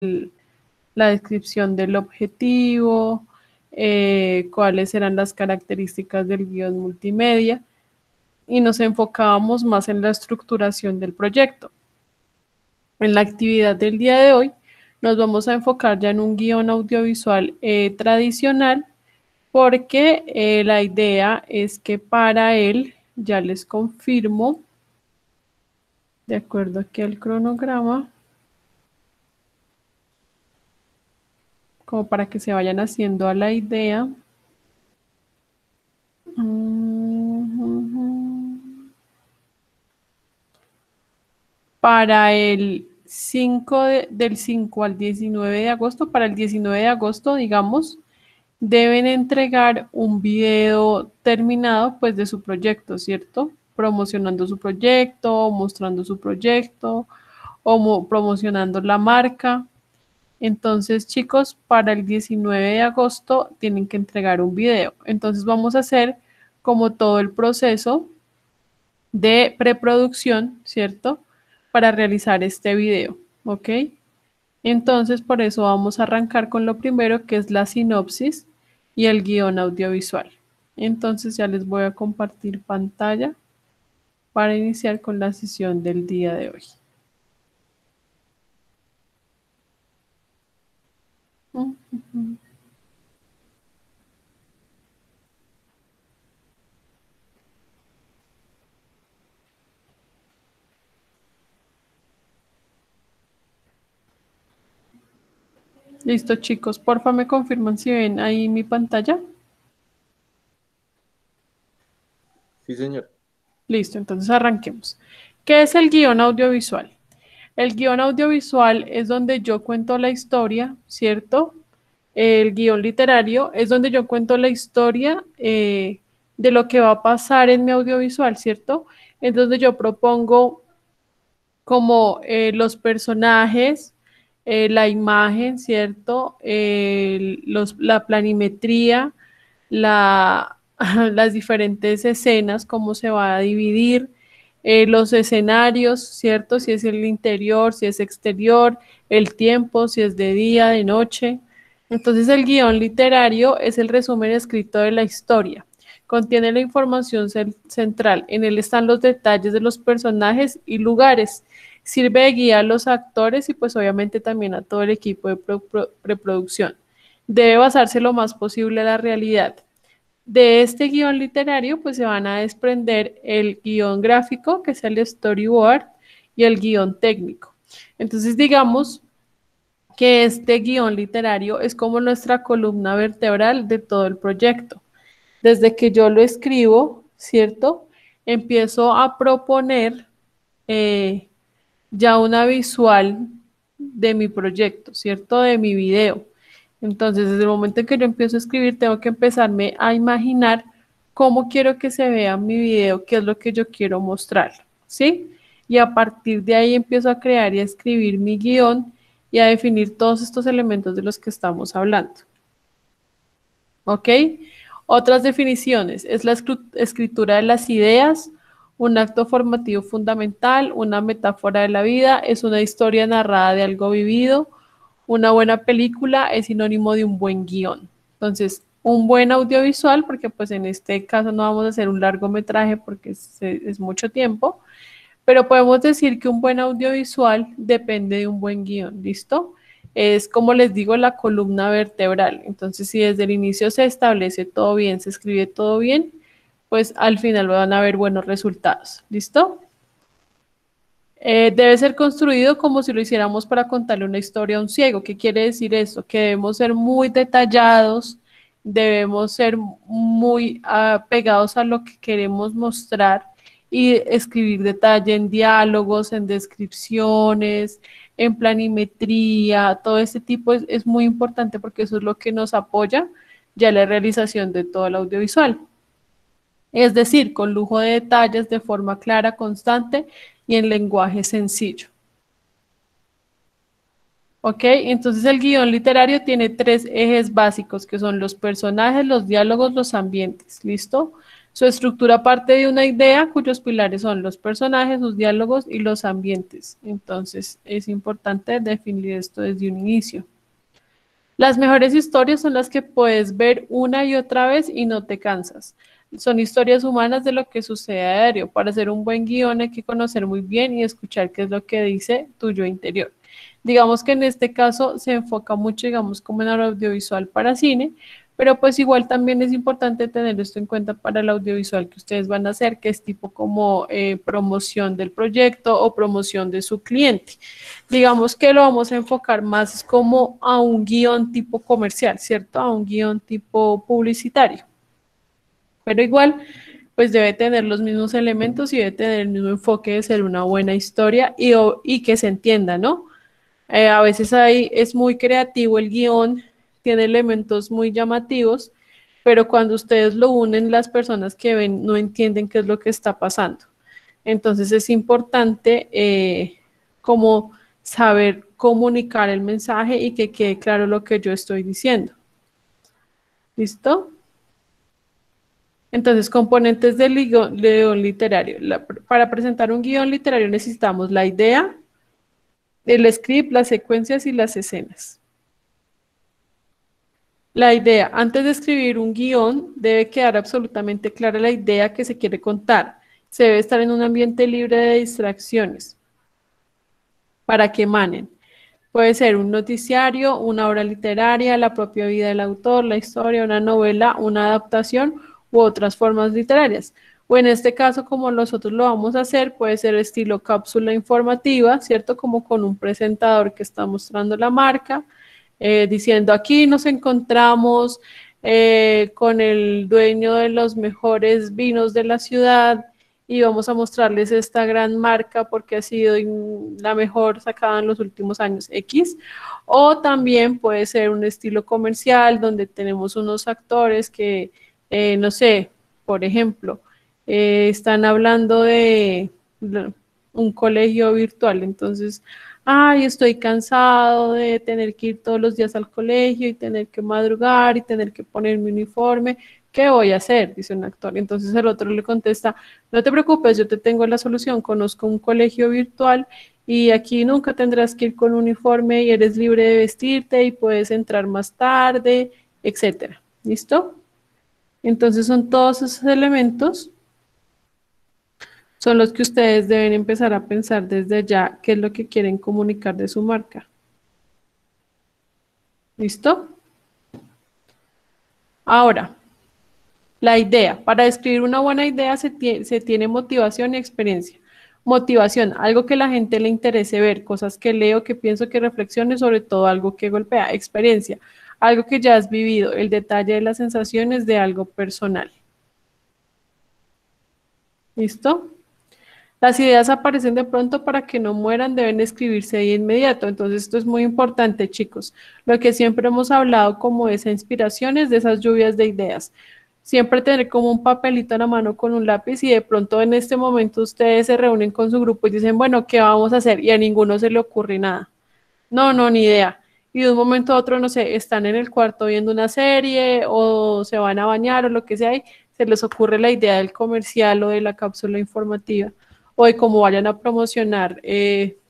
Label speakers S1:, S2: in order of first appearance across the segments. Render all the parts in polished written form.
S1: la descripción del objetivo, cuáles eran las características del guión multimedia, y nos enfocábamos más en la estructuración del proyecto. En la actividad del día de hoy nos vamos a enfocar ya en un guión audiovisual tradicional, porque la idea es que para él, ya les confirmo, de acuerdo aquí al cronograma, como para que se vayan haciendo a la idea. Para el 5 del 5 al 19 de agosto, para el 19 de agosto, digamos, deben entregar un video terminado pues de su proyecto, ¿cierto? Promocionando su proyecto, mostrando su proyecto o promocionando la marca. Entonces, chicos, para el 19 de agosto tienen que entregar un video. Entonces vamos a hacer como todo el proceso de preproducción, ¿cierto? Para realizar este video, ¿ok? Entonces, por eso vamos a arrancar con lo primero, que es la sinopsis y el guión audiovisual. Entonces, ya les voy a compartir pantalla para iniciar con la sesión del día de hoy. Listo, chicos. Porfa, me confirman si ven ahí mi pantalla.
S2: Sí, señor.
S1: Listo, entonces arranquemos. ¿Qué es el guión audiovisual? El guión audiovisual es donde yo cuento la historia, ¿cierto? El guión literario es donde yo cuento la historia de lo que va a pasar en mi audiovisual, ¿cierto? Es donde yo propongo como los personajes, la imagen, ¿cierto? La planimetría, la, las diferentes escenas, cómo se va a dividir, los escenarios, ¿cierto? Si es el interior, si es exterior, el tiempo, si es de día, de noche. Entonces el guión literario es el resumen escrito de la historia. Contiene la información central. En él están los detalles de los personajes y lugares. Sirve de guía a los actores y pues obviamente también a todo el equipo de preproducción. Debe basarse lo más posible a la realidad. De este guión literario pues se van a desprender el guión gráfico, que es el storyboard, y el guión técnico. Entonces digamos que este guión literario es como nuestra columna vertebral de todo el proyecto. Desde que yo lo escribo, ¿cierto? Empiezo a proponer eh, ya una visual de mi proyecto, ¿cierto? De mi video. Entonces, desde el momento en que yo empiezo a escribir, tengo que empezarme a imaginar cómo quiero que se vea mi video, qué es lo que yo quiero mostrar, ¿sí? Y a partir de ahí empiezo a crear y a escribir mi guión y a definir todos estos elementos de los que estamos hablando. ¿Ok? Otras definiciones. Es la escritura de las ideas, un acto formativo fundamental, una metáfora de la vida, es una historia narrada de algo vivido, una buena película es sinónimo de un buen guión. Entonces, un buen audiovisual, porque pues en este caso no vamos a hacer un largometraje porque es mucho tiempo, pero podemos decir que un buen audiovisual depende de un buen guión, ¿listo? Es como les digo, la columna vertebral. Entonces, si desde el inicio se establece todo bien, se escribe todo bien, pues al final van a haber buenos resultados, ¿listo? Debe ser construido como si lo hiciéramos para contarle una historia a un ciego. ¿Qué quiere decir eso? Que debemos ser muy detallados, debemos ser muy pegados a lo que queremos mostrar y escribir detalle en diálogos, en descripciones, en planimetría, todo este tipo es muy importante porque eso es lo que nos apoya ya la realización de todo el audiovisual. Es decir, con lujo de detalles, de forma clara, constante y en lenguaje sencillo. ¿Ok? Entonces el guión literario tiene tres ejes básicos, que son los personajes, los diálogos, los ambientes. ¿Listo? Su estructura parte de una idea cuyos pilares son los personajes, sus diálogos y los ambientes. Entonces, es importante definir esto desde un inicio. Las mejores historias son las que puedes ver una y otra vez y no te cansas. Son historias humanas de lo que sucede a diario. Para hacer un buen guión hay que conocer muy bien y escuchar qué es lo que dice tu yo interior. Digamos que en este caso se enfoca mucho, digamos, como en el audiovisual para cine, pero pues igual también es importante tener esto en cuenta para el audiovisual que ustedes van a hacer, que es tipo como promoción del proyecto o promoción de su cliente. Digamos que lo vamos a enfocar más como a un guión tipo comercial, ¿cierto? A un guión tipo publicitario. Pero igual, pues debe tener los mismos elementos y debe tener el mismo enfoque de ser una buena historia y que se entienda, ¿no? A veces es muy creativo el guión, tiene elementos muy llamativos, pero cuando ustedes lo unen, las personas que ven no entienden qué es lo que está pasando. Entonces es importante como saber comunicar el mensaje y que quede claro lo que yo estoy diciendo. ¿Listo? Entonces, componentes del guión literario. Para presentar un guión literario necesitamos la idea, el script, las secuencias y las escenas. La idea, antes de escribir un guión, debe quedar absolutamente clara la idea que se quiere contar. Se debe estar en un ambiente libre de distracciones para que emanen. Puede ser un noticiario, una obra literaria, la propia vida del autor, la historia, una novela, una adaptación u otras formas literarias. O en este caso, como nosotros lo vamos a hacer, puede ser estilo cápsula informativa, ¿cierto? Como con un presentador que está mostrando la marca, diciendo aquí nos encontramos con el dueño de los mejores vinos de la ciudad y vamos a mostrarles esta gran marca porque ha sido la mejor sacada en los últimos años X. O también puede ser un estilo comercial donde tenemos unos actores que, no sé, por ejemplo, están hablando de un colegio virtual, entonces ay, estoy cansado de tener que ir todos los días al colegio y tener que madrugar y tener que poner mi uniforme. ¿Qué voy a hacer? Dice un actor. Entonces el otro le contesta, no te preocupes, yo te tengo la solución, conozco un colegio virtual y aquí nunca tendrás que ir con uniforme y eres libre de vestirte y puedes entrar más tarde, etcétera. ¿Listo? Entonces son todos esos elementos son los que ustedes deben empezar a pensar desde ya qué es lo que quieren comunicar de su marca. ¿Listo? Ahora, la idea. Para describir una buena idea se tiene motivación y experiencia. Motivación, algo que la gente le interese ver, cosas que leo, que pienso, que reflexione, sobre todo algo que golpea. Experiencia, algo que ya has vivido, el detalle de las sensaciones de algo personal. ¿Listo? Las ideas aparecen de pronto para que no mueran, deben escribirse de inmediato. Entonces esto es muy importante, chicos. Lo que siempre hemos hablado como esa inspiración es de esas lluvias de ideas. Siempre tener como un papelito en la mano con un lápiz y de pronto en este momento ustedes se reúnen con su grupo y dicen, bueno, ¿qué vamos a hacer? Y a ninguno se le ocurre nada. No, no, ni idea. Y de un momento a otro, no sé, están en el cuarto viendo una serie o se van a bañar o lo que sea y se les ocurre la idea del comercial o de la cápsula informativa o de cómo vayan a promocionar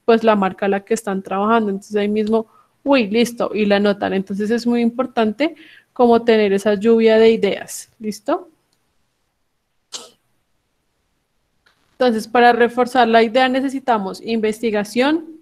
S1: pues la marca a la que están trabajando. Entonces ahí mismo, uy, listo, y la anotan. Entonces es muy importante como tener esa lluvia de ideas. ¿Listo? Entonces, para reforzar la idea necesitamos investigación.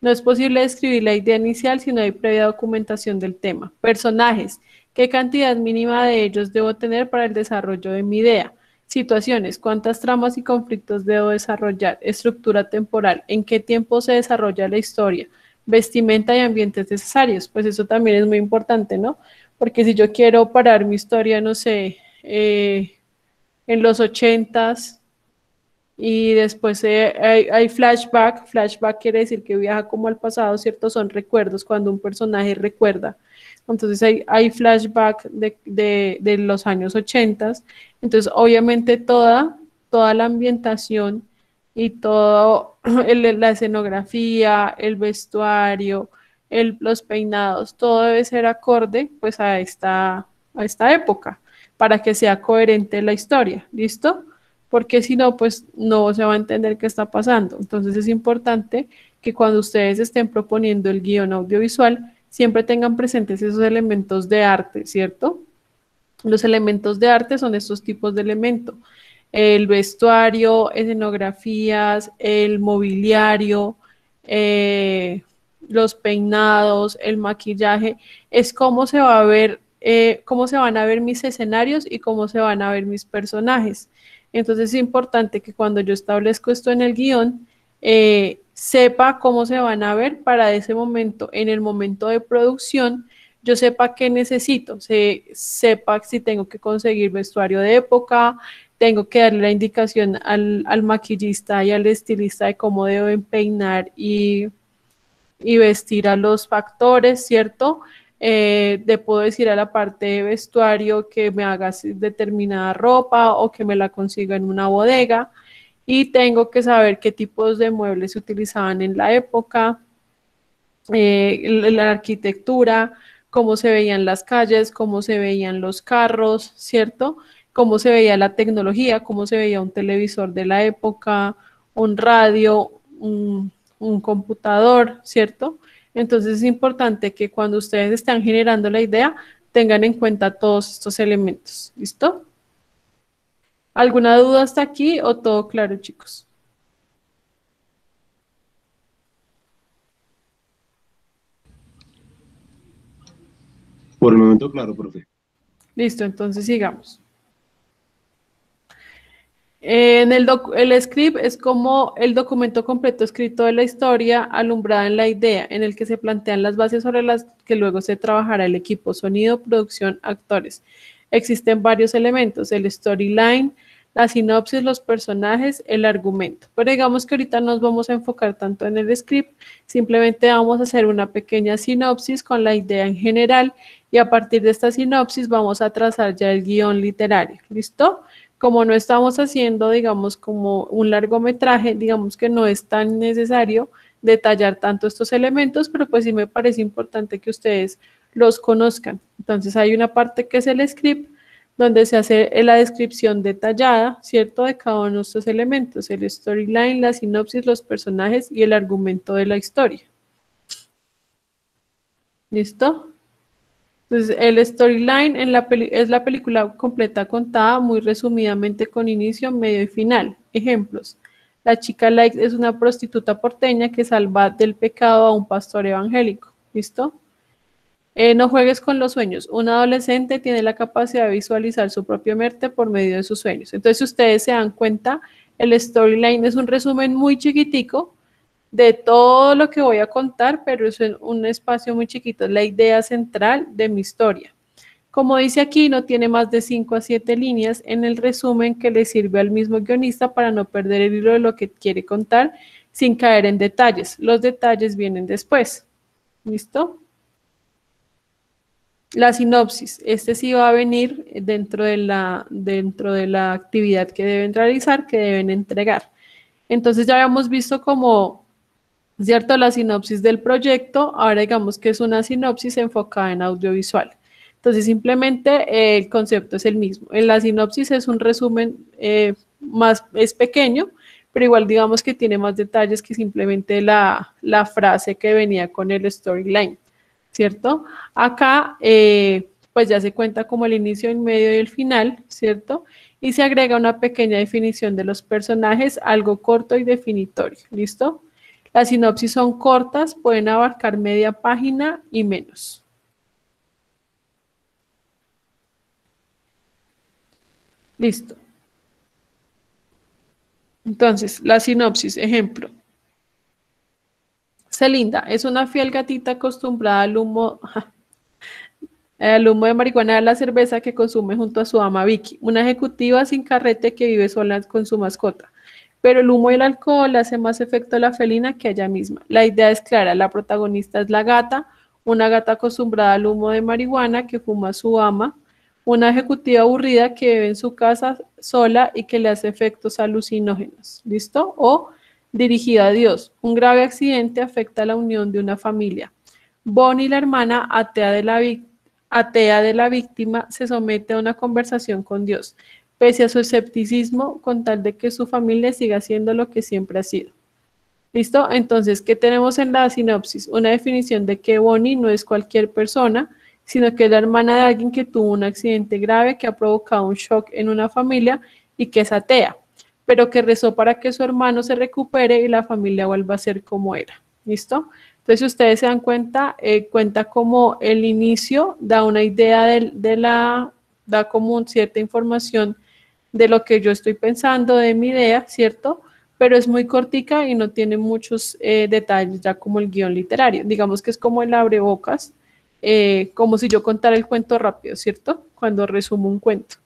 S1: No es posible describir la idea inicial si no hay previa documentación del tema. Personajes. ¿Qué cantidad mínima de ellos debo tener para el desarrollo de mi idea? Situaciones. ¿Cuántas tramas y conflictos debo desarrollar? Estructura temporal. ¿En qué tiempo se desarrolla la historia? Vestimenta y ambientes necesarios. Pues eso también es muy importante, ¿no? Porque si yo quiero parar mi historia, no sé, en los 80s y después hay flashback. Flashback quiere decir que viaja como al pasado, ¿cierto? Son recuerdos, cuando un personaje recuerda. Entonces hay flashback de los años 80. Entonces, obviamente toda la ambientación y todo la escenografía, el vestuario, los peinados, todo debe ser acorde pues a esta época. para que sea coherente la historia, ¿listo? Porque si no, pues no se va a entender qué está pasando. Entonces es importante que cuando ustedes estén proponiendo el guión audiovisual, siempre tengan presentes esos elementos de arte, ¿cierto? Los elementos de arte son estos tipos de elementos. El vestuario, escenografías, el mobiliario, los peinados, el maquillaje, es cómo se va a ver, cómo se van a ver mis escenarios y cómo se van a ver mis personajes. Entonces es importante que cuando yo establezco esto en el guión, sepa cómo se van a ver para ese momento, en el momento de producción, yo sepa qué necesito, sepa si tengo que conseguir vestuario de época, tengo que darle la indicación al maquillista y al estilista de cómo deben peinar y vestir a los factores, ¿cierto? Le puedo decir a la parte de vestuario que me haga determinada ropa o que me la consiga en una bodega y tengo que saber qué tipos de muebles se utilizaban en la época, la arquitectura, cómo se veían las calles, cómo se veían los carros, ¿cierto? Cómo se veía la tecnología, cómo se veía un televisor de la época, un radio, un computador, ¿cierto? Entonces es importante que cuando ustedes están generando la idea, tengan en cuenta todos estos elementos, ¿listo? ¿Alguna duda hasta aquí o todo claro, chicos?
S2: Por el momento, claro, profe.
S1: Listo, entonces sigamos. El script es como el documento completo escrito de la historia alumbrada en la idea, en el que se plantean las bases sobre las que luego se trabajará el equipo, sonido, producción, actores. Existen varios elementos, el storyline, la sinopsis, los personajes, el argumento. Pero digamos que ahorita nos vamos a enfocar tanto en el script, simplemente vamos a hacer una pequeña sinopsis con la idea en general y a partir de esta sinopsis vamos a trazar ya el guión literario. ¿Listo? Como no estamos haciendo, digamos, como un largometraje, digamos que no es tan necesario detallar tanto estos elementos, pero pues sí me parece importante que ustedes los conozcan. Entonces hay una parte que es el script, donde se hace la descripción detallada, ¿cierto?, de cada uno de estos elementos, el storyline, la sinopsis, los personajes y el argumento de la historia. ¿Listo? Entonces, el storyline es la película completa contada muy resumidamente con inicio, medio y final. Ejemplos. La chica Likes es una prostituta porteña que salva del pecado a un pastor evangélico. ¿Listo? No juegues con los sueños. Un adolescente tiene la capacidad de visualizar su propia muerte por medio de sus sueños. Entonces, si ustedes se dan cuenta, el storyline es un resumen muy chiquitico de todo lo que voy a contar, pero es en un espacio muy chiquito, es la idea central de mi historia. Como dice aquí, no tiene más de 5 a 7 líneas en el resumen que le sirve al mismo guionista para no perder el hilo de lo que quiere contar sin caer en detalles. Los detalles vienen después. ¿Listo? La sinopsis, este sí va a venir dentro de la actividad que deben realizar, que deben entregar. Entonces ya habíamos visto como, ¿cierto?, la sinopsis del proyecto, ahora digamos que es una sinopsis enfocada en audiovisual. Entonces simplemente el concepto es el mismo. En la sinopsis es un resumen es pequeño, pero igual digamos que tiene más detalles que simplemente la frase que venía con el storyline, ¿cierto? Acá pues ya se cuenta como el inicio, el medio y el final, ¿cierto? Y se agrega una pequeña definición de los personajes, algo corto y definitorio, ¿listo? Las sinopsis son cortas, pueden abarcar media página y menos. Listo. Entonces, la sinopsis, ejemplo. Celinda es una fiel gatita acostumbrada al humo de marihuana de la cerveza que consume junto a su ama Vicky, una ejecutiva sin carrete que vive sola con su mascota. Pero el humo y el alcohol hace más efecto a la felina que a ella misma. La idea es clara, la protagonista es la gata, una gata acostumbrada al humo de marihuana que fuma a su ama, una ejecutiva aburrida que vive en su casa sola y que le hace efectos alucinógenos. ¿Listo? O dirigida a Dios. Un grave accidente afecta a la unión de una familia. Bonnie, la hermana atea de la víctima, atea de la víctima se somete a una conversación con Dios, pese a su escepticismo, con tal de que su familia siga siendo lo que siempre ha sido. ¿Listo? Entonces, ¿qué tenemos en la sinopsis? Una definición de que Bonnie no es cualquier persona, sino que es la hermana de alguien que tuvo un accidente grave que ha provocado un shock en una familia y que es atea, pero que rezó para que su hermano se recupere y la familia vuelva a ser como era. ¿Listo? Entonces, si ustedes se dan cuenta, cuenta como el inicio da una idea da como cierta información de lo que yo estoy pensando, de mi idea, ¿cierto? Pero es muy cortica y no tiene muchos detalles, ya como el guión literario. Digamos que es como el abrebocas, como si yo contara el cuento rápido, ¿cierto? Cuando resumo un cuento.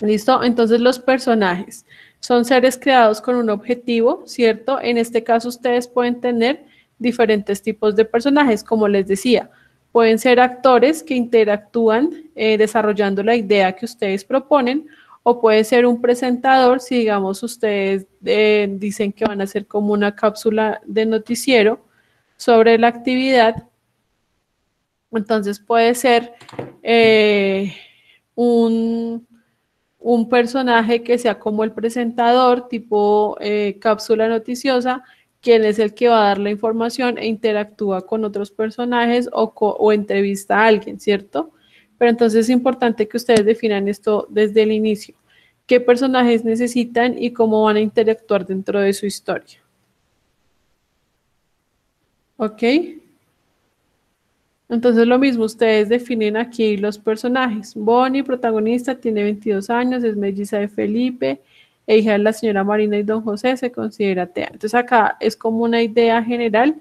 S1: ¿Listo? Entonces los personajes son seres creados con un objetivo, ¿cierto? En este caso ustedes pueden tener diferentes tipos de personajes, como les decía. Pueden ser actores que interactúan desarrollando la idea que ustedes proponen, o puede ser un presentador, si digamos ustedes dicen que van a hacer como una cápsula de noticiero sobre la actividad. Entonces puede ser un personaje que sea como el presentador, tipo cápsula noticiosa, quien es el que va a dar la información e interactúa con otros personajes o entrevista a alguien, ¿cierto? Pero entonces es importante que ustedes definan esto desde el inicio. ¿Qué personajes necesitan y cómo van a interactuar dentro de su historia? ¿Ok? Entonces lo mismo, ustedes definen aquí los personajes. Bonnie, protagonista, tiene 22 años, es melliza de Felipe, e hija de la señora Marina y don José, se considera atea. Entonces acá es como una idea general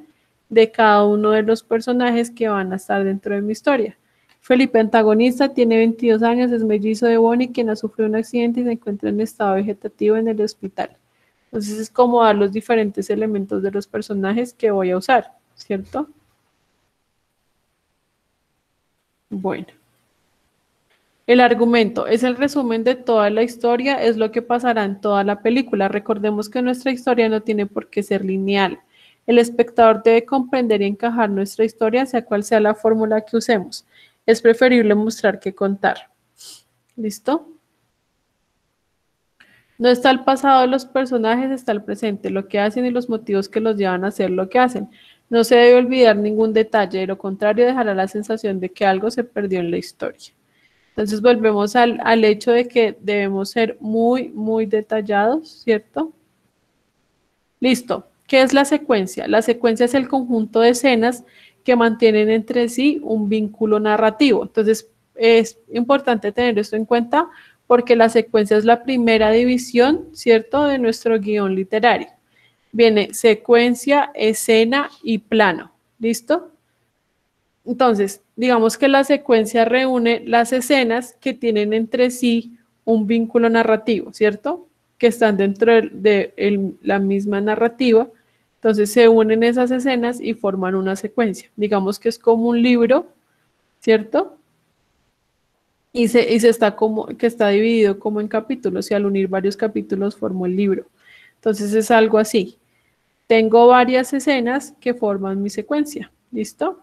S1: de cada uno de los personajes que van a estar dentro de mi historia. Felipe, antagonista, tiene 22 años, es mellizo de Bonnie, quien ha sufrido un accidente y se encuentra en estado vegetativo en el hospital. Entonces es como dar los diferentes elementos de los personajes que voy a usar, ¿cierto? Bueno. El argumento es el resumen de toda la historia, es lo que pasará en toda la película. Recordemos que nuestra historia no tiene por qué ser lineal. El espectador debe comprender y encajar nuestra historia, sea cual sea la fórmula que usemos. Es preferible mostrar que contar. ¿Listo? No está el pasado de los personajes, está el presente, lo que hacen y los motivos que los llevan a hacer lo que hacen. No se debe olvidar ningún detalle, de lo contrario dejará la sensación de que algo se perdió en la historia. Entonces volvemos al hecho de que debemos ser muy, muy detallados, ¿cierto? Listo. ¿Qué es la secuencia? La secuencia es el conjunto de escenas que mantienen entre sí un vínculo narrativo. Entonces es importante tener esto en cuenta porque la secuencia es la primera división, ¿cierto?, de nuestro guión literario. Viene secuencia, escena y plano. ¿Listo? Entonces, digamos que la secuencia reúne las escenas que tienen entre sí un vínculo narrativo, ¿cierto? Que están dentro de la misma narrativa. Entonces se unen esas escenas y forman una secuencia. Digamos que es como un libro, ¿cierto? Y se está como, que está dividido como en capítulos y al unir varios capítulos formó el libro. Entonces es algo así. Tengo varias escenas que forman mi secuencia, ¿listo?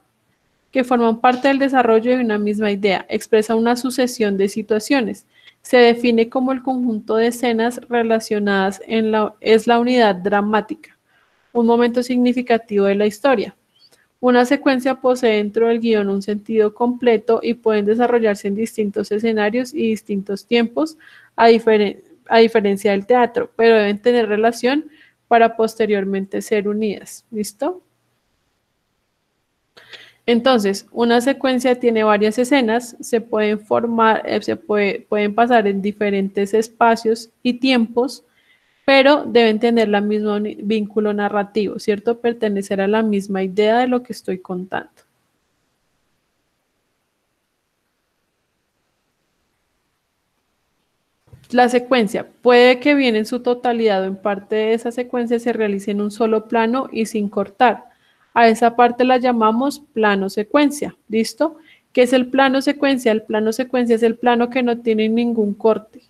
S1: Que forman parte del desarrollo de una misma idea, expresa una sucesión de situaciones. Se define como el conjunto de escenas relacionadas es la unidad dramática, un momento significativo de la historia. Una secuencia posee dentro del guión un sentido completo y pueden desarrollarse en distintos escenarios y distintos tiempos, a diferencia del teatro, pero deben tener relación para posteriormente ser unidas. ¿Listo? Entonces, una secuencia tiene varias escenas, se pueden formar, pueden pasar en diferentes espacios y tiempos, pero deben tener la misma vínculo narrativo, ¿cierto? Pertenecer a la misma idea de lo que estoy contando. La secuencia puede que bien en su totalidad o en parte de esa secuencia se realice en un solo plano y sin cortar. A esa parte la llamamos plano secuencia, ¿listo? ¿Qué es el plano secuencia? El plano secuencia es el plano que no tiene ningún corte.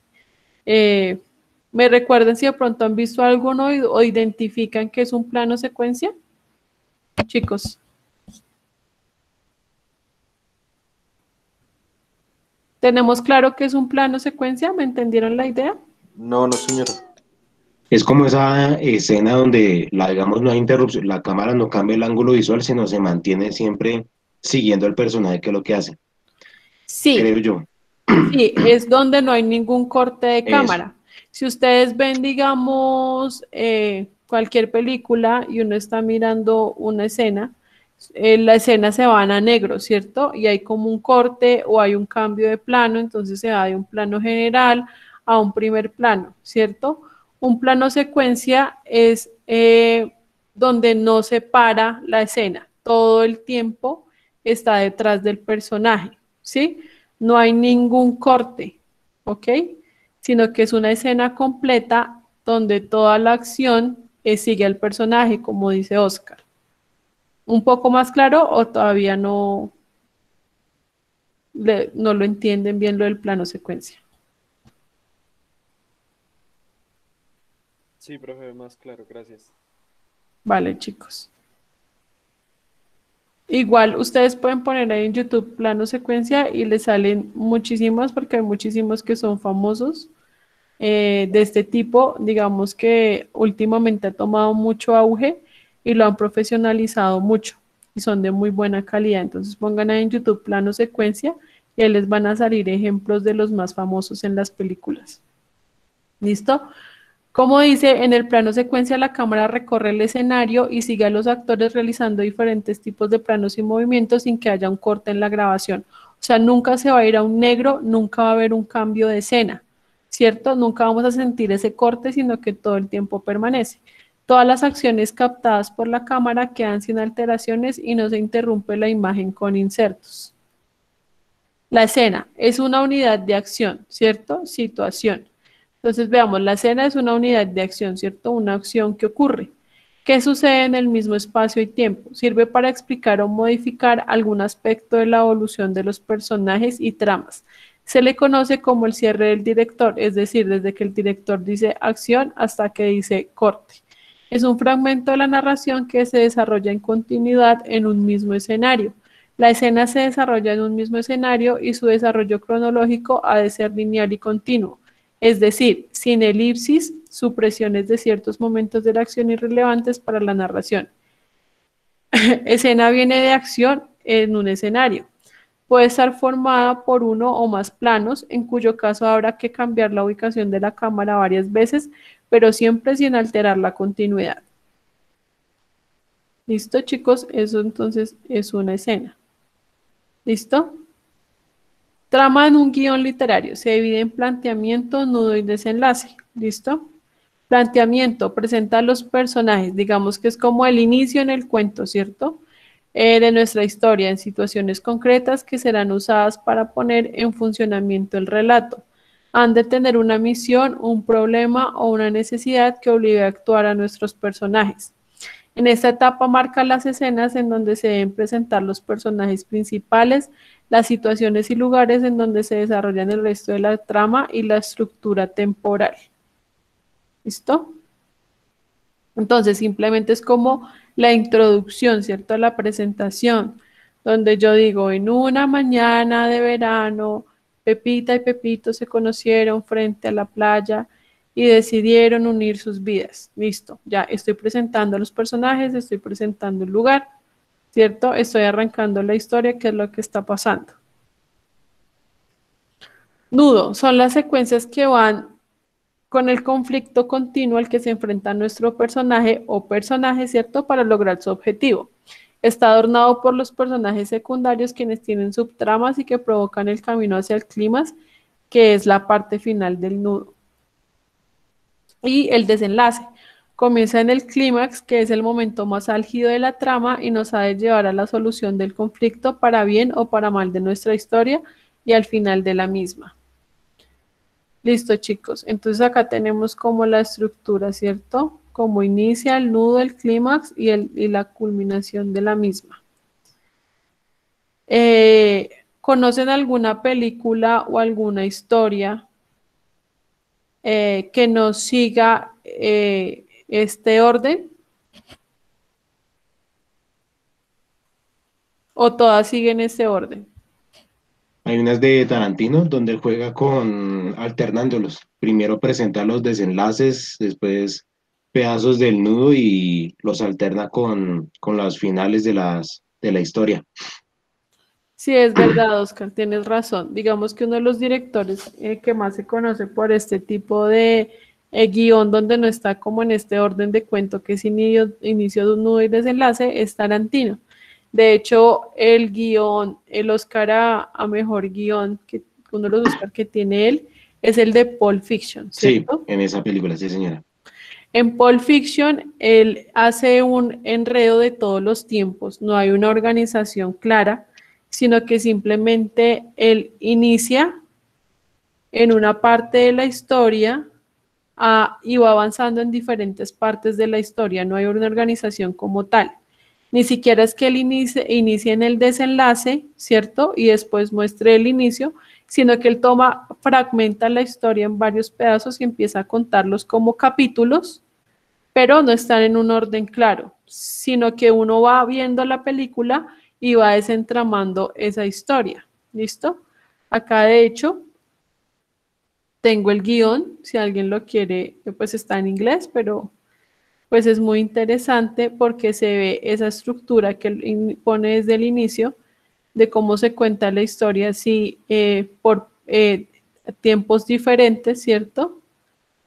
S1: ¿Me recuerdan si de pronto han visto alguno o identifican que es un plano secuencia? Chicos. ¿Tenemos claro que es un plano secuencia? ¿Me entendieron la idea?
S3: No, no, señora.
S2: Es como esa escena donde, digamos, no hay interrupción, la cámara no cambia el ángulo visual, sino se mantiene siempre siguiendo al personaje que es lo que hace,
S1: Sí,
S2: creo yo.
S1: sí, es donde no hay ningún corte de
S2: Eso.
S1: cámara. Si ustedes ven, digamos, cualquier película y uno está mirando una escena, la escena se van a negro, ¿cierto? Y hay como un corte o hay un cambio de plano, entonces se va de un plano general a un primer plano, ¿cierto? Un plano secuencia es donde no se para la escena, todo el tiempo está detrás del personaje, ¿sí? No hay ningún corte, ¿ok? Sino que es una escena completa donde toda la acción sigue al personaje, como dice Oscar. ¿Un poco más claro o todavía no lo entienden bien lo del plano secuencia?
S3: Sí, profe, más claro, gracias.
S1: Vale, chicos. Igual ustedes pueden poner ahí en YouTube plano secuencia y les salen muchísimos porque hay muchísimos que son famosos de este tipo, digamos que últimamente ha tomado mucho auge y lo han profesionalizado mucho y son de muy buena calidad. Entonces pongan ahí en YouTube plano secuencia y ahí les van a salir ejemplos de los más famosos en las películas. ¿Listo? Como dice, en el plano secuencia la cámara recorre el escenario y sigue a los actores realizando diferentes tipos de planos y movimientos sin que haya un corte en la grabación. O sea, nunca se va a ir a un negro, nunca va a haber un cambio de escena, ¿cierto? Nunca vamos a sentir ese corte, sino que todo el tiempo permanece. Todas las acciones captadas por la cámara quedan sin alteraciones y no se interrumpe la imagen con insertos. La escena es una unidad de acción, ¿cierto? Situación. Entonces veamos, la escena es una unidad de acción, ¿cierto? Una acción que ocurre. ¿Qué sucede en el mismo espacio y tiempo? Sirve para explicar o modificar algún aspecto de la evolución de los personajes y tramas. Se le conoce como el cierre del director, es decir, desde que el director dice acción hasta que dice corte. Es un fragmento de la narración que se desarrolla en continuidad en un mismo escenario. La escena se desarrolla en un mismo escenario y su desarrollo cronológico ha de ser lineal y continuo, es decir, sin elipsis, supresiones de ciertos momentos de la acción irrelevantes para la narración. Escena viene de acción en un escenario. Puede estar formada por uno o más planos, en cuyo caso habrá que cambiar la ubicación de la cámara varias veces, pero siempre sin alterar la continuidad. ¿Listo, chicos? Eso entonces es una escena. ¿Listo? Trama en un guión literario. Se divide en planteamiento, nudo y desenlace. ¿Listo? Planteamiento. Presenta a los personajes. Digamos que es como el inicio en el cuento, ¿cierto? De nuestra historia en situaciones concretas que serán usadas para poner en funcionamiento el relato. Han de tener una misión, un problema o una necesidad que obligue a actuar a nuestros personajes. En esta etapa marca las escenas en donde se deben presentar los personajes principales, las situaciones y lugares en donde se desarrollan el resto de la trama y la estructura temporal. ¿Listo? Entonces, simplemente es como la introducción, ¿cierto? La presentación, donde yo digo, en una mañana de verano, Pepita y Pepito se conocieron frente a la playa y decidieron unir sus vidas. Listo, ya estoy presentando a los personajes, estoy presentando el lugar, ¿cierto? Estoy arrancando la historia, qué es lo que está pasando. Nudo, son las secuencias que van con el conflicto continuo al que se enfrenta nuestro personaje o personaje, ¿cierto? Para lograr su objetivo. Está adornado por los personajes secundarios quienes tienen subtramas y que provocan el camino hacia el clímax, que es la parte final del nudo. Y el desenlace. Comienza en el clímax, que es el momento más álgido de la trama y nos ha de llevar a la solución del conflicto para bien o para mal de nuestra historia y al final de la misma. Listo, chicos. Entonces acá tenemos como la estructura, ¿cierto? Como inicia el nudo, el clímax y la culminación de la misma. ¿Conocen alguna película o alguna historia que nos siga este orden? ¿O todas siguen este orden?
S2: Hay unas de Tarantino donde él juega con alternándolos. Primero presenta los desenlaces, después pedazos del nudo y los alterna con los finales de la historia.
S1: Sí, es verdad, Oscar, tienes razón. Digamos que uno de los directores que más se conoce por este tipo de guión donde no está como en este orden de cuento que es inicio de un nudo y desenlace, es Tarantino. De hecho, el guión, el Oscar a mejor guión, que uno de los Oscar que tiene él, es el de Pulp Fiction,
S2: Sí,
S1: ¿cierto?
S2: en esa película, sí, señora.
S1: En Pulp Fiction, él hace un enredo de todos los tiempos, no hay una organización clara, sino que simplemente él inicia en una parte de la historia y va avanzando en diferentes partes de la historia, no hay una organización como tal. Ni siquiera es que él inicie en el desenlace, ¿cierto? Y después muestre el inicio, sino que él fragmenta la historia en varios pedazos y empieza a contarlos como capítulos, pero no están en un orden claro, sino que uno va viendo la película y va desentramando esa historia. ¿Listo? Acá de hecho tengo el guión, si alguien lo quiere, pues está en inglés, pero pues es muy interesante porque se ve esa estructura que él pone desde el inicio de cómo se cuenta la historia, así por tiempos diferentes, ¿cierto?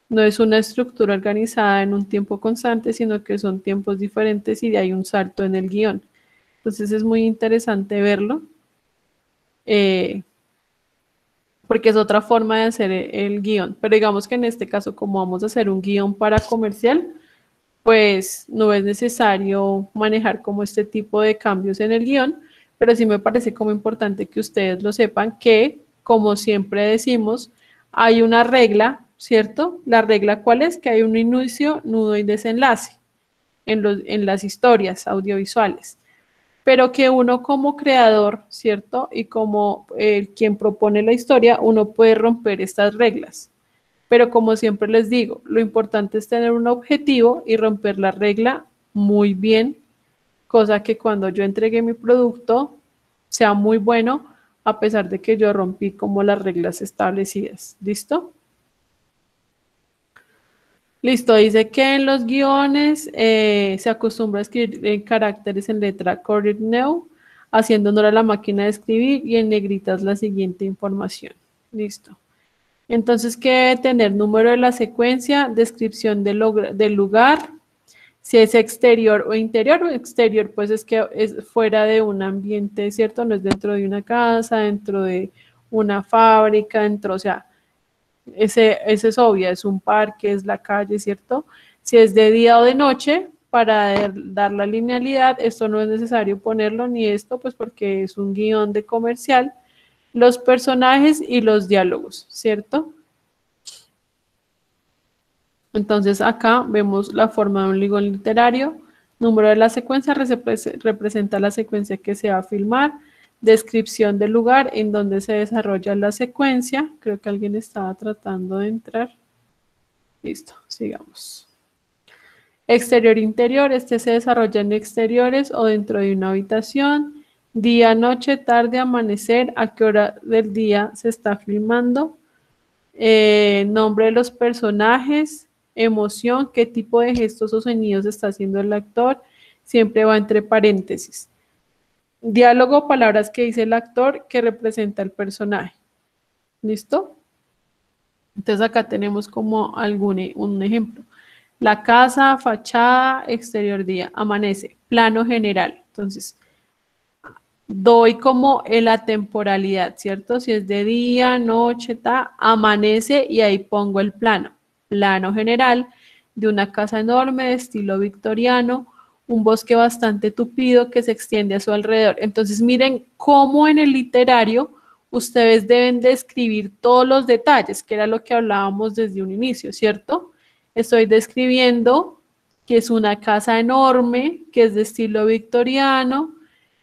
S1: No es una estructura organizada en un tiempo constante, sino que son tiempos diferentes y hay un salto en el guión. Entonces es muy interesante verlo, eh, porque es otra forma de hacer el guión. Pero digamos que en este caso, como vamos a hacer un guión para comercial, pues no es necesario manejar como este tipo de cambios en el guión, pero sí me parece como importante que ustedes lo sepan que, como siempre decimos, hay una regla, ¿cierto? La regla ¿cuál es? Que hay un inicio, nudo y desenlace en las historias audiovisuales, pero que uno como creador, ¿cierto? Y como quien propone la historia, uno puede romper estas reglas. Pero como siempre les digo, lo importante es tener un objetivo y romper la regla muy bien, cosa que cuando yo entregue mi producto sea muy bueno, a pesar de que yo rompí como las reglas establecidas. ¿Listo? Listo, dice que en los guiones se acostumbra a escribir en caracteres en letra Corel haciendo honor a la máquina de escribir y en negritas la siguiente información. Listo. Entonces, ¿qué debe tener? Número de la secuencia, descripción del lugar, si es exterior o interior. O exterior, pues es que es fuera de un ambiente, ¿cierto? No es dentro de una casa, dentro de una fábrica, dentro, o sea, ese es obvio, es un parque, es la calle, ¿cierto? Si es de día o de noche, para dar la linealidad, esto no es necesario ponerlo ni esto, pues porque es un guión de comercial, los personajes y los diálogos, ¿cierto? Entonces acá vemos la forma de un guión literario, número de la secuencia representa la secuencia que se va a filmar, descripción del lugar en donde se desarrolla la secuencia, creo que alguien estaba tratando de entrar, listo, sigamos. Exterior interior, este se desarrolla en exteriores o dentro de una habitación, día, noche, tarde, amanecer, a qué hora del día se está filmando, nombre de los personajes, emoción, qué tipo de gestos o sonidos está haciendo el actor, siempre va entre paréntesis. Diálogo, palabras que dice el actor que representa el personaje. ¿Listo? Entonces acá tenemos como un ejemplo. La casa, fachada, exterior día, amanece, plano general. Entonces, doy como en la temporalidad, ¿cierto? Si es de día, noche, amanece y ahí pongo el plano. Plano general de una casa enorme de estilo victoriano, un bosque bastante tupido que se extiende a su alrededor. Entonces miren cómo en el literario ustedes deben describir todos los detalles, que era lo que hablábamos desde un inicio, ¿cierto? Estoy describiendo que es una casa enorme, que es de estilo victoriano,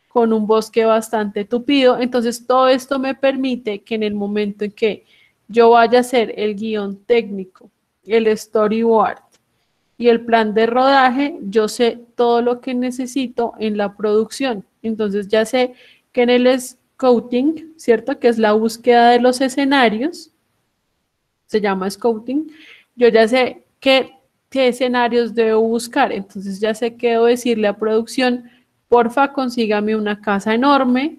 S1: con un bosque bastante tupido. Entonces, todo esto me permite que en el momento en que yo vaya a hacer el guión técnico, el storyboard y el plan de rodaje, yo sé todo lo que necesito en la producción. Entonces, ya sé que scouting, ¿cierto? Que es la búsqueda de los escenarios, se llama scouting. Yo ya sé qué escenarios debo buscar, entonces ya sé que debo decirle a producción, porfa, consígame una casa enorme,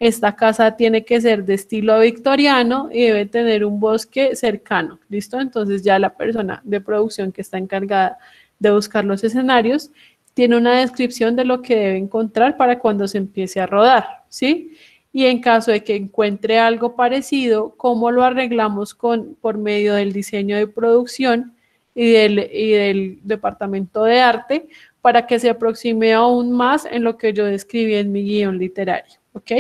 S1: esta casa tiene que ser de estilo victoriano y debe tener un bosque cercano, ¿listo? Entonces ya la persona de producción que está encargada de buscar los escenarios tiene una descripción de lo que debe encontrar para cuando se empiece a rodar, ¿sí? Y en caso de que encuentre algo parecido, ¿cómo lo arreglamos por medio del diseño de producción y del departamento de arte para que se aproxime aún más en lo que yo describí en mi guión literario? ¿Ok?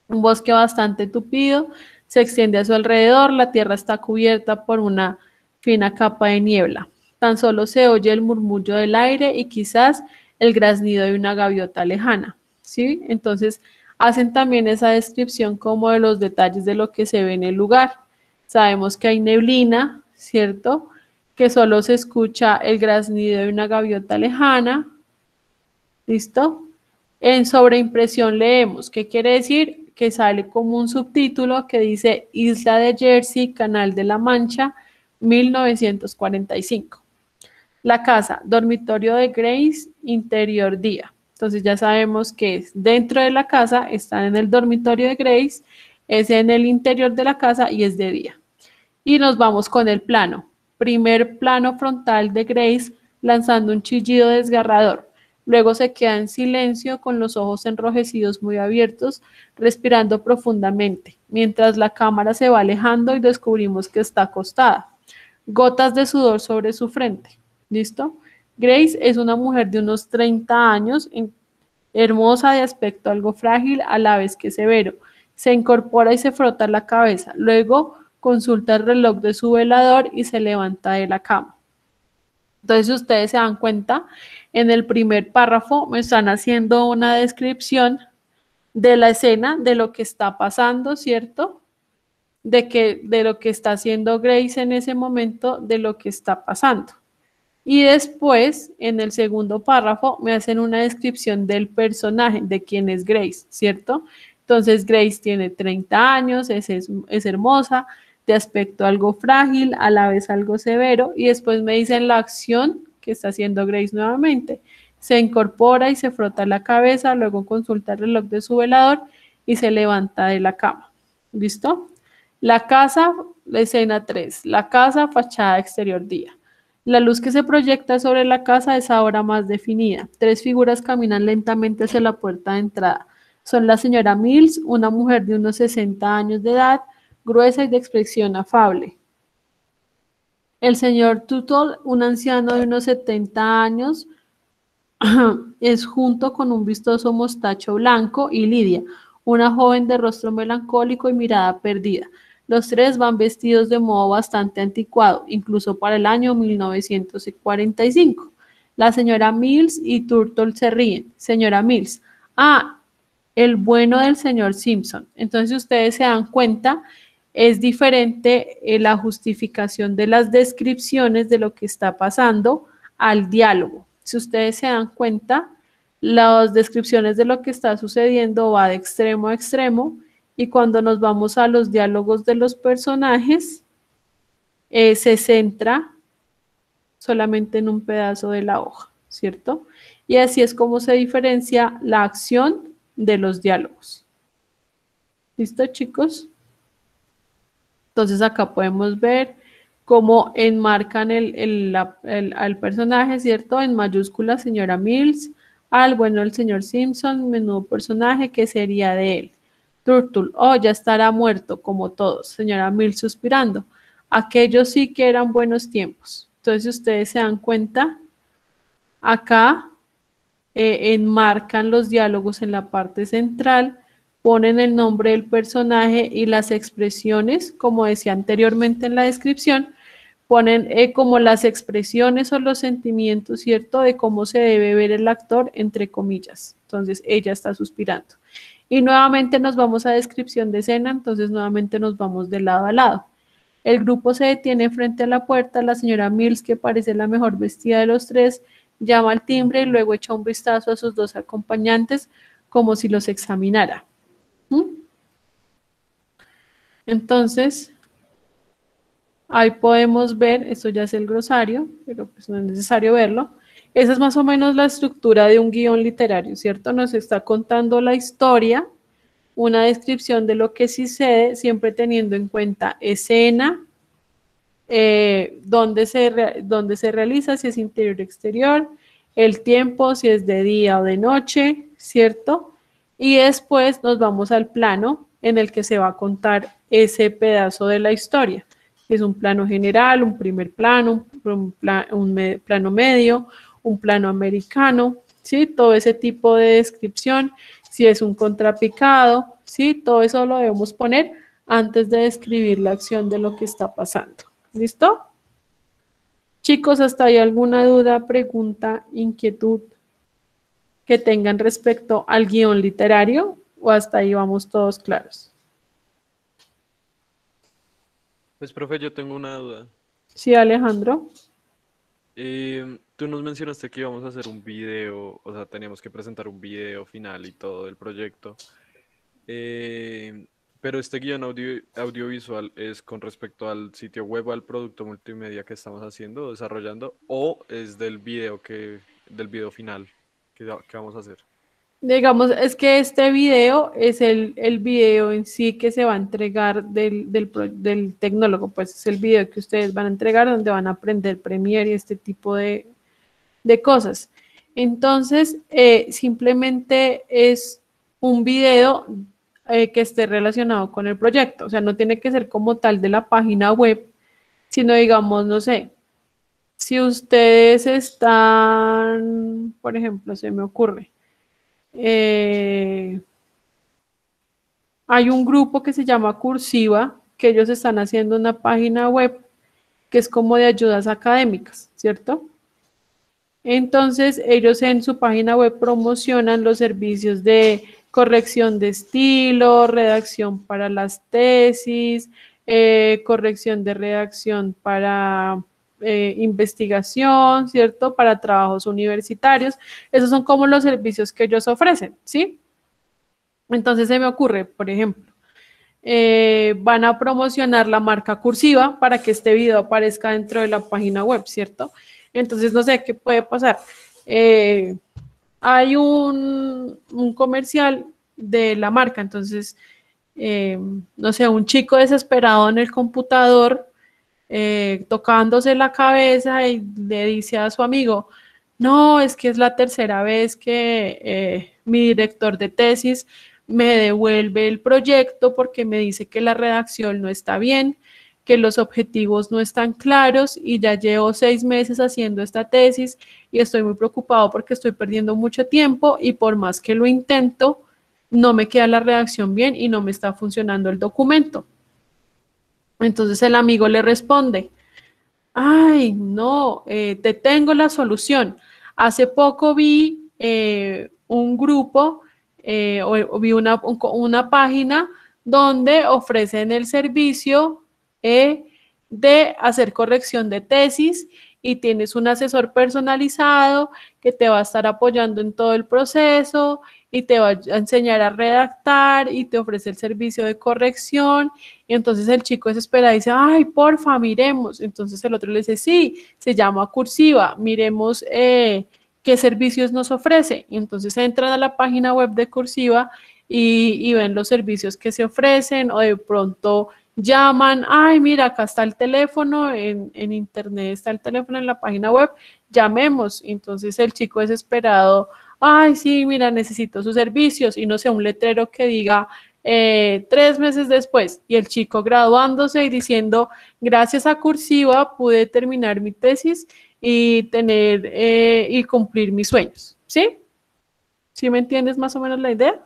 S1: Un bosque bastante tupido se extiende a su alrededor, la tierra está cubierta por una fina capa de niebla. Tan solo se oye el murmullo del aire y quizás el graznido de una gaviota lejana, ¿sí? Entonces, hacen también esa descripción como de los detalles de lo que se ve en el lugar. Sabemos que hay neblina, ¿cierto? Que solo se escucha el graznido de una gaviota lejana. ¿Listo? En sobreimpresión leemos, ¿qué quiere decir? Que sale como un subtítulo que dice Isla de Jersey, Canal de la Mancha, 1945. La casa, dormitorio de Grace, interior día. Entonces ya sabemos que es dentro de la casa, está en el dormitorio de Grace, es en el interior de la casa y es de día. Y nos vamos con el plano. Primer plano frontal de Grace lanzando un chillido desgarrador. Luego se queda en silencio con los ojos enrojecidos muy abiertos, respirando profundamente, mientras la cámara se va alejando y descubrimos que está acostada. Gotas de sudor sobre su frente. ¿Listo? Grace es una mujer de unos 30 años, hermosa, de aspecto algo frágil, a la vez que severo. Se incorpora y se frota la cabeza. Luego consulta el reloj de su velador y se levanta de la cama. Entonces, si ustedes se dan cuenta, en el primer párrafo me están haciendo una descripción de la escena, de lo que está pasando, ¿cierto? De lo que está haciendo Grace en ese momento, de lo que está pasando. Y después, en el segundo párrafo, me hacen una descripción del personaje, de quién es Grace, ¿cierto? Entonces, Grace tiene 30 años, es hermosa, de aspecto algo frágil, a la vez algo severo, y después me dicen la acción que está haciendo Grace nuevamente. Se incorpora y se frota la cabeza, luego consulta el reloj de su velador y se levanta de la cama. ¿Listo? La casa, la escena 3, la casa, fachada exterior día. La luz que se proyecta sobre la casa es ahora más definida. 3 figuras caminan lentamente hacia la puerta de entrada. Son la señora Mills, una mujer de unos 60 años de edad, gruesa y de expresión afable. El señor Tuttle, un anciano de unos 70 años, es junto con un vistoso mostacho blanco, y Lidia, una joven de rostro melancólico y mirada perdida. Los 3 van vestidos de modo bastante anticuado, incluso para el año 1945. La señora Mills y Turtle se ríen. Señora Mills, el bueno del señor Simpson. Entonces, ustedes se dan cuenta, es diferente la justificación de las descripciones de lo que está pasando al diálogo. Si ustedes se dan cuenta, las descripciones de lo que está sucediendo va de extremo a extremo, y cuando nos vamos a los diálogos de los personajes, se centra solamente en un pedazo de la hoja, ¿cierto? Y así es como se diferencia la acción de los diálogos. ¿Listo, chicos? Entonces acá podemos ver cómo enmarcan al personaje, ¿cierto? En mayúscula, señora Mills, al bueno el señor Simpson, menudo personaje, que sería de él. Turtle, ya estará muerto, como todos. Señora Mills suspirando. Aquellos sí que eran buenos tiempos. Entonces, si ustedes se dan cuenta, acá enmarcan los diálogos en la parte central, ponen el nombre del personaje y las expresiones, como decía anteriormente en la descripción, ponen como las expresiones o los sentimientos, ¿cierto?, de cómo se debe ver el actor, entre comillas. Entonces, ella está suspirando. Y nuevamente nos vamos a descripción de escena, entonces nuevamente nos vamos de lado a lado. El grupo se detiene frente a la puerta, la señora Mills, que parece la mejor vestida de los 3, llama al timbre y luego echa un vistazo a sus 2 acompañantes como si los examinara. Entonces, ahí podemos ver, esto ya es el glosario, pero pues no es necesario verlo. Esa es más o menos la estructura de un guión literario, ¿cierto? Nos está contando la historia, una descripción de lo que sucede, siempre teniendo en cuenta escena, dónde se realiza, si es interior o exterior, el tiempo, si es de día o de noche, ¿cierto? Y después nos vamos al plano en el que se va a contar ese pedazo de la historia. Es un plano general, un primer plano, plano medio, un plano americano, ¿sí? Todo ese tipo de descripción, si es un contrapicado, ¿sí? Todo eso lo debemos poner antes de describir la acción de lo que está pasando. ¿Listo? Chicos, ¿hasta ahí alguna duda, pregunta, inquietud que tengan respecto al guión literario? ¿O hasta ahí vamos todos claros?
S3: Pues, profe, yo tengo una duda.
S1: Sí, Alejandro.
S3: Tú nos mencionaste que íbamos a hacer un video, o sea, teníamos que presentar un video final y todo del proyecto. Eh, pero este guión audiovisual es con respecto al sitio web, al producto multimedia que estamos haciendo, desarrollando, o es del video final que vamos a hacer.
S1: Digamos, es que este video es el video en sí que se va a entregar del tecnólogo, pues es el video que ustedes van a entregar donde van a aprender Premiere y este tipo de cosas. Entonces, simplemente es un video que esté relacionado con el proyecto, o sea, no tiene que ser como tal de la página web, sino digamos, no sé, si ustedes están, por ejemplo, se me ocurre, eh, hay un grupo que se llama Cursiva, que ellos están haciendo una página web que es como de ayudas académicas, ¿cierto? Entonces, ellos en su página web promocionan los servicios de corrección de estilo, redacción para las tesis, corrección de redacción para investigación, ¿cierto? Para trabajos universitarios. Esos son como los servicios que ellos ofrecen, ¿sí? Entonces se me ocurre, por ejemplo, van a promocionar la marca Cursiva para que este video aparezca dentro de la página web, ¿cierto? Entonces, no sé qué puede pasar. Hay un comercial de la marca, entonces, no sé, un chico desesperado en el computador, tocándose la cabeza y le dice a su amigo, no, es que es la tercera vez que mi director de tesis me devuelve el proyecto porque me dice que la redacción no está bien, que los objetivos no están claros y ya llevo 6 meses haciendo esta tesis y estoy muy preocupado porque estoy perdiendo mucho tiempo y por más que lo intento, no me queda la redacción bien y no me está funcionando el documento. Entonces el amigo le responde, ay, no, te tengo la solución. Hace poco vi un grupo o vi una página donde ofrecen el servicio de hacer corrección de tesis y tienes un asesor personalizado que te va a estar apoyando en todo el proceso y te va a enseñar a redactar y te ofrece el servicio de corrección. Y entonces el chico desesperado dice, ay, porfa, miremos. Entonces el otro le dice, sí, se llama Cursiva, miremos qué servicios nos ofrece. Y entonces entran a la página web de Cursiva y ven los servicios que se ofrecen o de pronto llaman, ay, mira, acá está el teléfono, en internet está el teléfono en la página web, llamemos. Entonces el chico desesperado, ay, sí, mira, necesito sus servicios y no sé, un letrero que diga 3 meses después y el chico graduándose y diciendo, gracias a Cursiva pude terminar mi tesis y tener y cumplir mis sueños, ¿sí? ¿Sí me entiendes más o menos la idea?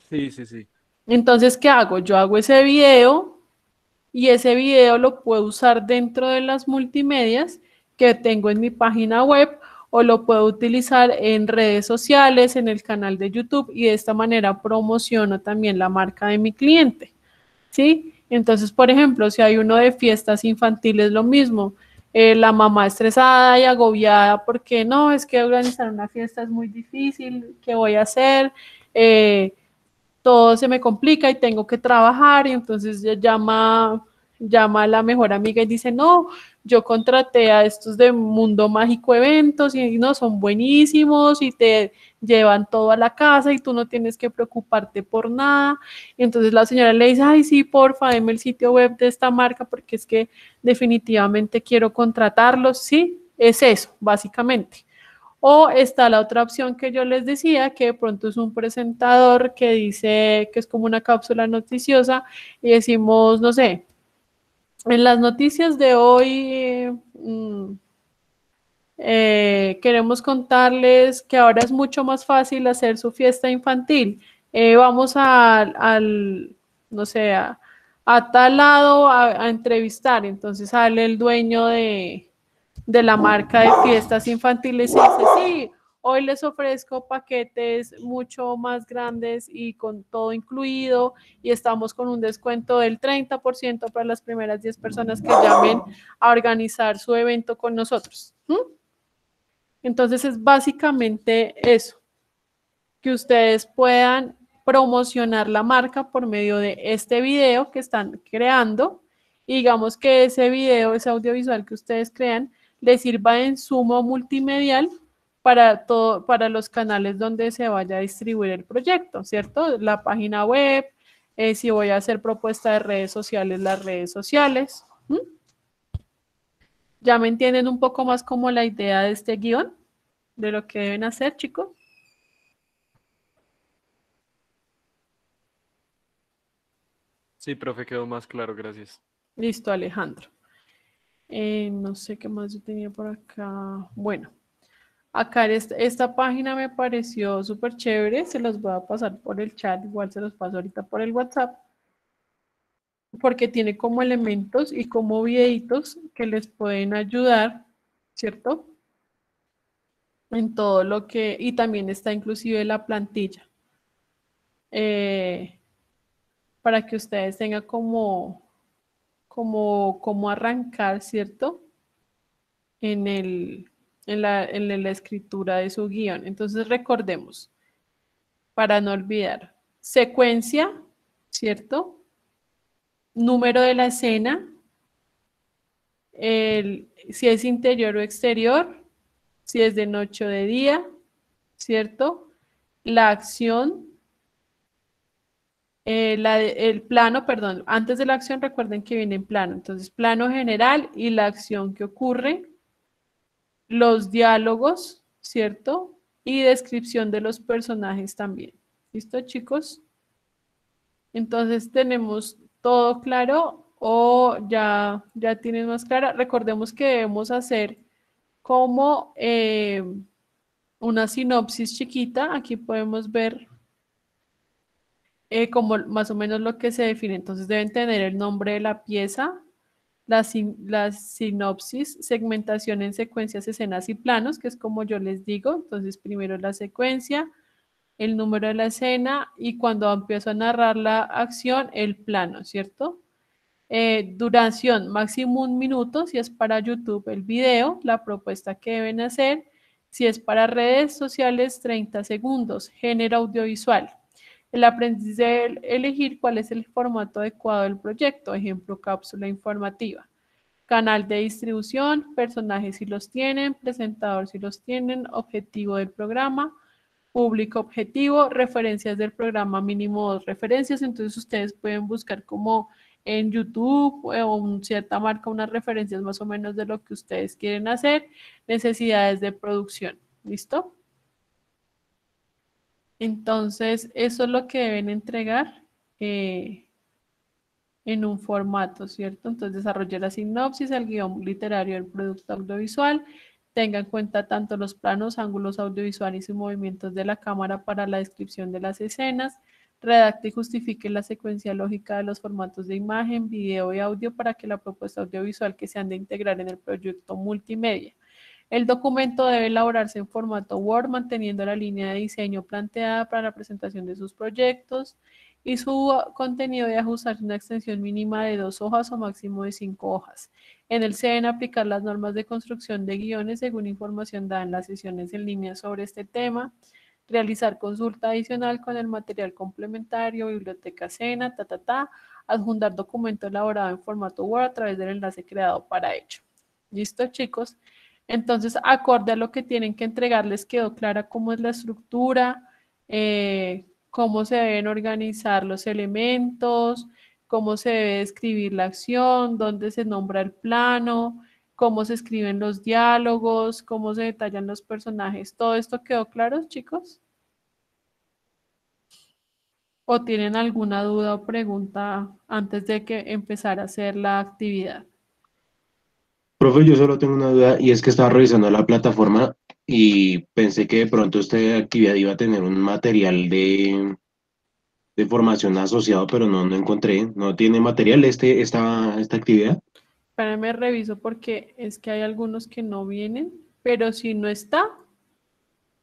S3: Sí, sí, sí.
S1: Entonces, ¿qué hago? Yo hago ese video y ese video lo puedo usar dentro de las multimedias que tengo en mi página web o lo puedo utilizar en redes sociales, en el canal de YouTube y de esta manera promociono también la marca de mi cliente, ¿sí? Entonces, por ejemplo, si hay uno de fiestas infantiles, lo mismo, la mamá estresada y agobiada porque no, es que organizar una fiesta es muy difícil, ¿qué voy a hacer? todo se me complica y tengo que trabajar, y entonces llama a la mejor amiga y dice, no, yo contraté a estos de Mundo Mágico Eventos y no, son buenísimos y te llevan todo a la casa y tú no tienes que preocuparte por nada. Y entonces la señora le dice, ay, sí, porfa, deme el sitio web de esta marca porque es que definitivamente quiero contratarlos. Sí, es eso, básicamente. O está la otra opción que yo les decía, que de pronto es un presentador que dice que es como una cápsula noticiosa y decimos, no sé, en las noticias de hoy queremos contarles que ahora es mucho más fácil hacer su fiesta infantil. Vamos no sé, a tal lado a entrevistar. Entonces sale el dueño de la marca de fiestas infantiles y dice, sí, hoy les ofrezco paquetes mucho más grandes y con todo incluido y estamos con un descuento del 30% para las primeras 10 personas que llamen a organizar su evento con nosotros. Entonces es básicamente eso, que ustedes puedan promocionar la marca por medio de este video que están creando. Y digamos que ese video, ese audiovisual que ustedes crean, les sirva en sumo multimedial para los canales donde se vaya a distribuir el proyecto, ¿cierto? La página web, si voy a hacer propuesta de redes sociales, las redes sociales. ¿Ya me entienden un poco más como la idea de este guión? De lo que deben hacer, chicos.
S3: Sí, profe, quedó más claro, gracias.
S1: Listo, Alejandro. No sé qué más yo tenía por acá. Bueno, acá esta página me pareció súper chévere. Se los voy a pasar por el chat. Igual se los paso ahorita por el WhatsApp. Porque tiene como elementos y como videitos que les pueden ayudar, ¿cierto? En todo lo que... Y también está inclusive la plantilla. Para que ustedes tengan como arrancar, ¿cierto? En la escritura de su guión. Entonces recordemos, para no olvidar, secuencia, ¿cierto? Número de la escena, si es interior o exterior, si es de noche o de día, ¿cierto? La acción, el plano, perdón, antes de la acción recuerden que viene en plano, entonces plano general y la acción que ocurre, los diálogos, ¿cierto? Y descripción de los personajes también. ¿Listo, chicos? Entonces tenemos todo claro o ya tienen más clara. Recordemos que debemos hacer como una sinopsis chiquita. Aquí podemos ver como más o menos lo que se define. Entonces deben tener el nombre de la pieza, la sinopsis, segmentación en secuencias, escenas y planos, que es como yo les digo. Entonces primero la secuencia, el número de la escena y cuando empiezo a narrar la acción, el plano, ¿cierto? Duración máximo 1 minuto, si es para YouTube el video, la propuesta que deben hacer, si es para redes sociales 30 segundos, género audiovisual. El aprendiz debe elegir cuál es el formato adecuado del proyecto, ejemplo, cápsula informativa. Canal de distribución, personajes si los tienen, presentador si los tienen, objetivo del programa, público objetivo, referencias del programa, mínimo 2 referencias. Entonces ustedes pueden buscar como en YouTube o en cierta marca unas referencias más o menos de lo que ustedes quieren hacer, necesidades de producción. ¿Listo? Entonces, eso es lo que deben entregar en un formato, ¿cierto? Entonces, desarrolle la sinopsis, el guión literario del producto audiovisual, tenga en cuenta tanto los planos, ángulos audiovisuales y movimientos de la cámara para la descripción de las escenas, redacte y justifique la secuencia lógica de los formatos de imagen, video y audio para que la propuesta audiovisual que se han de integrar en el proyecto multimedia. El documento debe elaborarse en formato Word, manteniendo la línea de diseño planteada para la presentación de sus proyectos y su contenido debe ajustarse una extensión mínima de 2 hojas o máximo de 5 hojas. En él se deben aplicar las normas de construcción de guiones según información dada en las sesiones en línea sobre este tema. realizar consulta adicional con el material complementario, biblioteca Sena, adjuntar documento elaborado en formato Word a través del enlace creado para ello. ¿Listo, chicos? Entonces, acorde a lo que tienen que entregar, les quedó clara cómo es la estructura, cómo se deben organizar los elementos, cómo se debe describir la acción, dónde se nombra el plano, cómo se escriben los diálogos, cómo se detallan los personajes. ¿Todo esto quedó claro, chicos? ¿O tienen alguna duda o pregunta antes de que empezar a hacer la actividad?
S2: Profe, yo solo tengo una duda y es que estaba revisando la plataforma y pensé que de pronto esta actividad iba a tener un material de formación asociado, pero no encontré. ¿No tiene material esta actividad?
S1: Espérenme, reviso porque es que hay algunos que no vienen, pero si no está,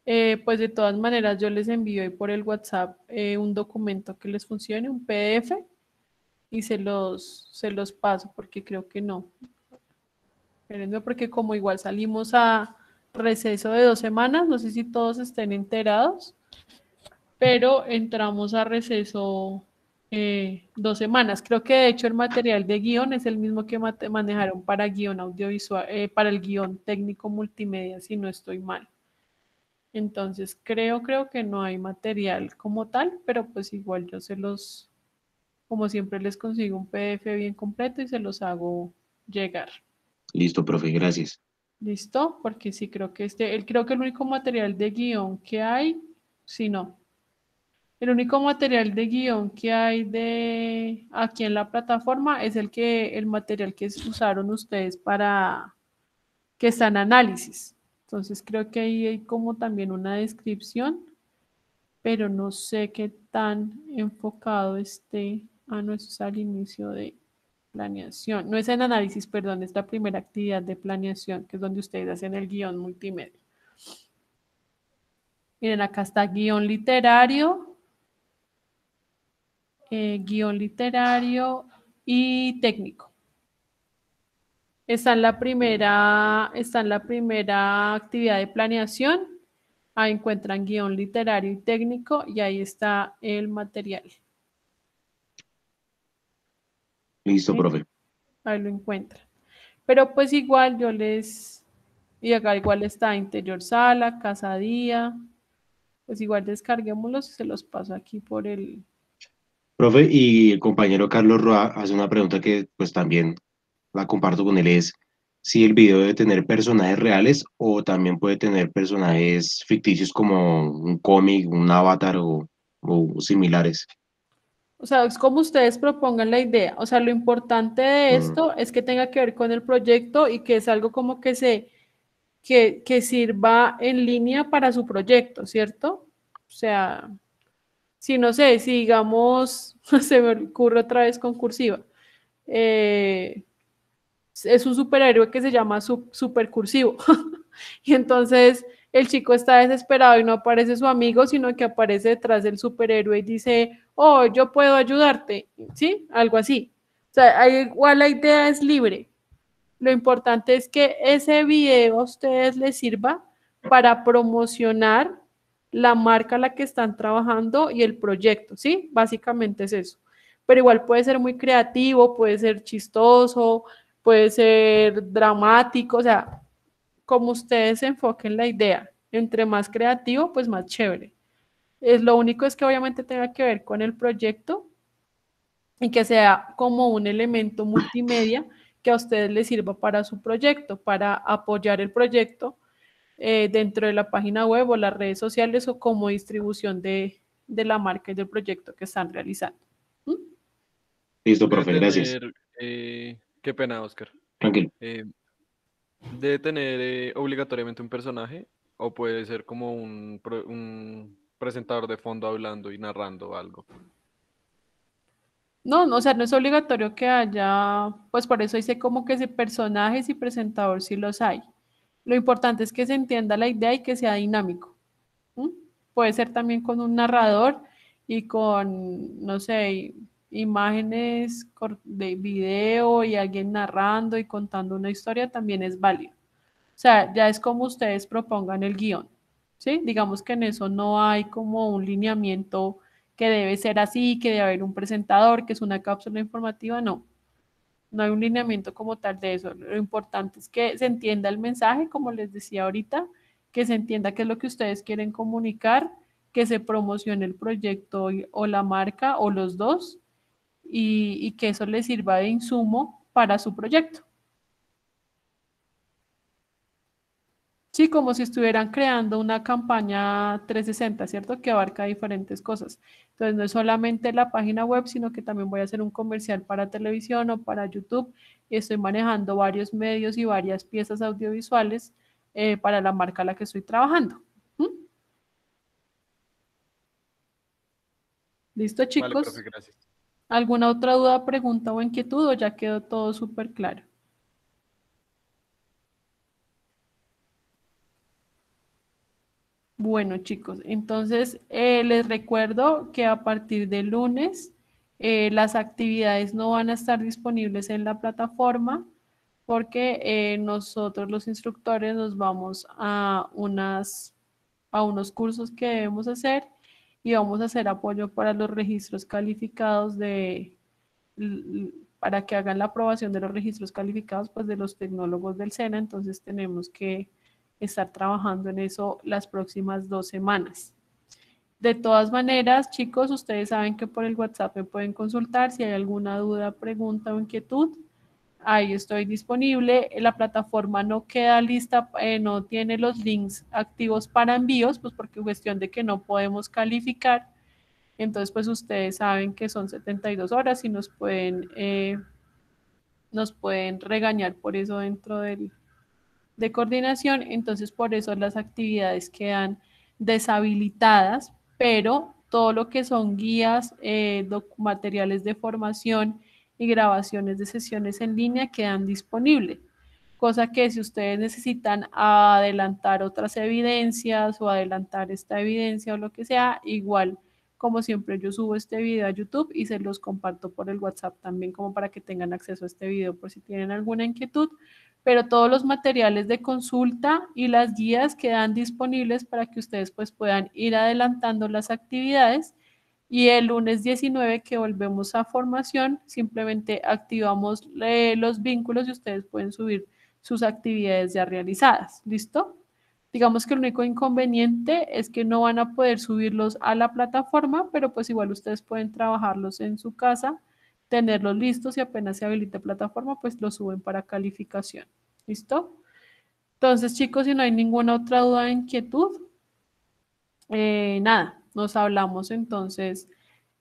S1: pues de todas maneras yo les envío ahí por el WhatsApp un documento que les funcione, un PDF, y se los paso porque creo que no. Espérenme porque como igual salimos a receso de 2 semanas, no sé si todos estén enterados, pero entramos a receso 2 semanas. Creo que de hecho el material de guión es el mismo que manejaron para guión audiovisual, para el guión técnico multimedia, si no estoy mal. Entonces creo que no hay material como tal, pero pues igual yo como siempre les consigo un PDF bien completo y se los hago llegar.
S2: Listo, profe, gracias.
S1: ¿Listo? Porque sí creo que creo que el único material de guión que hay, sí, no. El único material de guión que hay de aquí en la plataforma es el material que usaron ustedes para que está en análisis. Entonces creo que ahí hay como también una descripción, pero no sé qué tan enfocado esté. No, eso es al inicio de planeación. No es en análisis, perdón, es la primera actividad de planeación, que es donde ustedes hacen el guión multimedia. Miren, acá está guión literario y técnico. Está en la primera actividad de planeación. Ahí encuentran guión literario y técnico y ahí está el material.
S2: Listo,
S1: ¿Sí?
S2: profe.
S1: Ahí lo encuentran. Pero pues igual y acá igual está interior sala, casa día, pues igual descarguémoslos y se los paso aquí por el...
S2: Profe, y el compañero Carlos Roa hace una pregunta que pues también la comparto con él, es si el video debe tener personajes reales o también puede tener personajes ficticios como un cómic, un avatar o similares.
S1: O sea, es como ustedes propongan la idea. O sea, lo importante de
S2: Mm,
S1: esto es que tenga que ver con el proyecto y que es algo como que sirva en línea para su proyecto, ¿cierto? O sea, si no sé, si digamos, se me ocurre otra vez con cursiva, eh, es un superhéroe que se llama supercursivo. Y entonces el chico está desesperado y no aparece su amigo, sino que aparece detrás del superhéroe y dice, oh, yo puedo ayudarte, ¿sí? Algo así. O sea, ahí igual la idea es libre. Lo importante es que ese video a ustedes les sirva para promocionar la marca a la que están trabajando y el proyecto, ¿sí? Básicamente es eso. Pero igual puede ser muy creativo, puede ser chistoso, puede ser dramático, o sea, como ustedes se enfoquen la idea. Entre más creativo, pues más chévere. Lo único es que obviamente tenga que ver con el proyecto y que sea como un elemento multimedia que a ustedes les sirva para su proyecto, para apoyar el proyecto dentro de la página web o las redes sociales o como distribución de la marca y del proyecto que están realizando. ¿Mm?
S2: listo,
S3: Debe
S2: profe, gracias.
S3: tener, qué pena, Oscar.
S2: Tranquilo.
S3: Eh, debe tener obligatoriamente un personaje o puede ser como un presentador de fondo hablando y narrando algo.
S1: No, no, o sea, no es obligatorio que haya, pues por eso dice como que si personajes y presentador sí los hay. Lo importante es que se entienda la idea y que sea dinámico. ¿Mm? Puede ser también con un narrador y con, no sé, imágenes de video y alguien narrando y contando una historia también es válido. O sea, ya es como ustedes propongan el guión. ¿sí? Digamos que en eso no hay como un lineamiento que debe ser así, que debe haber un presentador, que es una cápsula informativa, no. No hay un lineamiento como tal de eso. Lo importante es que se entienda el mensaje, como les decía ahorita, que se entienda qué es lo que ustedes quieren comunicar, que se promocione el proyecto o la marca o los dos y que eso les sirva de insumo para su proyecto. Sí, como si estuvieran creando una campaña 360, ¿cierto? Que abarca diferentes cosas. Entonces, no es solamente la página web, sino que también voy a hacer un comercial para televisión o para YouTube. Y estoy manejando varios medios y varias piezas audiovisuales para la marca a la que estoy trabajando. ¿Mm? ¿Listo,
S3: Vale, profe,
S1: chicos?
S3: gracias.
S1: ¿Alguna otra duda, pregunta o inquietud o ya quedó todo súper claro? Bueno, chicos, entonces les recuerdo que a partir de lunes las actividades no van a estar disponibles en la plataforma porque nosotros los instructores nos vamos a unos cursos que debemos hacer y vamos a hacer apoyo para los registros calificados para que hagan la aprobación de los registros calificados pues, de los tecnólogos del SENA, entonces tenemos que estar trabajando en eso las próximas 2 semanas. De todas maneras, chicos, ustedes saben que por el WhatsApp me pueden consultar si hay alguna duda, pregunta o inquietud. Ahí estoy disponible. La plataforma no queda lista, no tiene los links activos para envíos, pues porque cuestión de que no podemos calificar. Entonces, pues ustedes saben que son 72 horas y nos pueden regañar por eso dentro de coordinación, entonces por eso las actividades quedan deshabilitadas, pero todo lo que son guías, materiales de formación y grabaciones de sesiones en línea quedan disponibles. Cosa que si ustedes necesitan adelantar otras evidencias o adelantar esta evidencia o lo que sea, igual como siempre yo subo este video a YouTube y se los comparto por el WhatsApp también como para que tengan acceso a este video por si tienen alguna inquietud, pero todos los materiales de consulta y las guías quedan disponibles para que ustedes pues puedan ir adelantando las actividades y el lunes 19 que volvemos a formación, simplemente activamos los vínculos y ustedes pueden subir sus actividades ya realizadas. ¿Listo? Digamos que el único inconveniente es que no van a poder subirlos a la plataforma, pero pues igual ustedes pueden trabajarlos en su casa, tenerlos listos y apenas se habilite plataforma, pues los suben para calificación. ¿Listo? Entonces, chicos, si no hay ninguna otra duda o inquietud, nada, nos hablamos entonces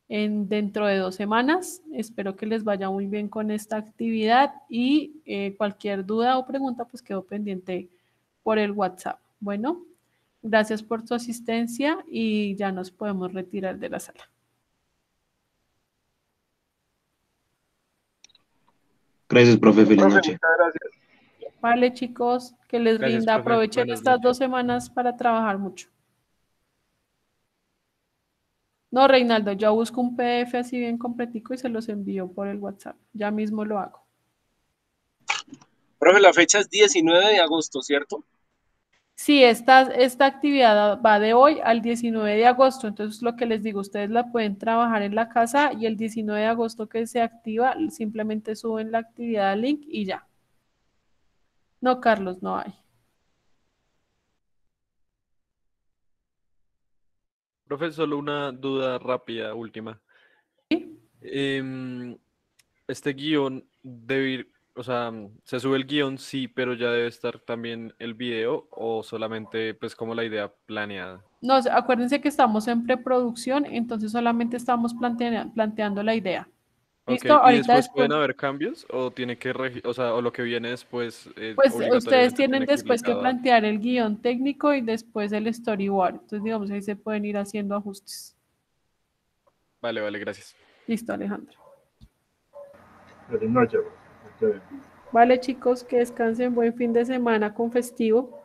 S1: dentro de 2 semanas. Espero que les vaya muy bien con esta actividad y cualquier duda o pregunta, pues quedo pendiente por el WhatsApp. Bueno, gracias por su asistencia y ya nos podemos retirar de la sala.
S2: Gracias, profe. Feliz
S4: Profe,
S2: noche.
S4: muchas gracias.
S1: Vale, chicos, que les
S3: Gracias,
S1: rinda.
S3: profe.
S1: Aprovechen
S3: Buenas
S1: estas
S3: noches.
S1: 2 semanas para trabajar mucho. No, Reinaldo, yo busco un PDF así bien completico y se los envío por el WhatsApp. Ya mismo lo hago.
S4: Profe, la fecha es 19 de agosto, ¿cierto?
S1: Sí, esta actividad va de hoy al 19 de agosto, entonces lo que les digo, ustedes la pueden trabajar en la casa y el 19 de agosto que se activa, simplemente suben la actividad al link y ya. No, Carlos, no hay.
S3: Profe, solo una duda rápida, última.
S1: ¿Sí?
S3: Em, este guión debe ir, o sea, se sube el guión, sí, pero ya debe estar también el video o solamente pues como la idea planeada.
S1: No, acuérdense que estamos en preproducción, entonces solamente estamos planteando la idea.
S3: Ok,
S1: ¿Listo?
S3: ¿y
S1: Ahorita
S3: después
S1: después,
S3: pueden haber cambios o tiene que, o sea, o lo que viene después
S1: pues ustedes
S3: obligatoriamente
S1: tienen
S3: tiene que ir
S1: después que
S3: ligado a...
S1: plantear el guión técnico y después el storyboard. Entonces, digamos, ahí se pueden ir haciendo ajustes.
S3: Vale, vale, gracias.
S1: Listo, Alejandro.
S5: Feliz noche, profe.
S1: Vale, chicos, que descansen, buen fin de semana con festivo.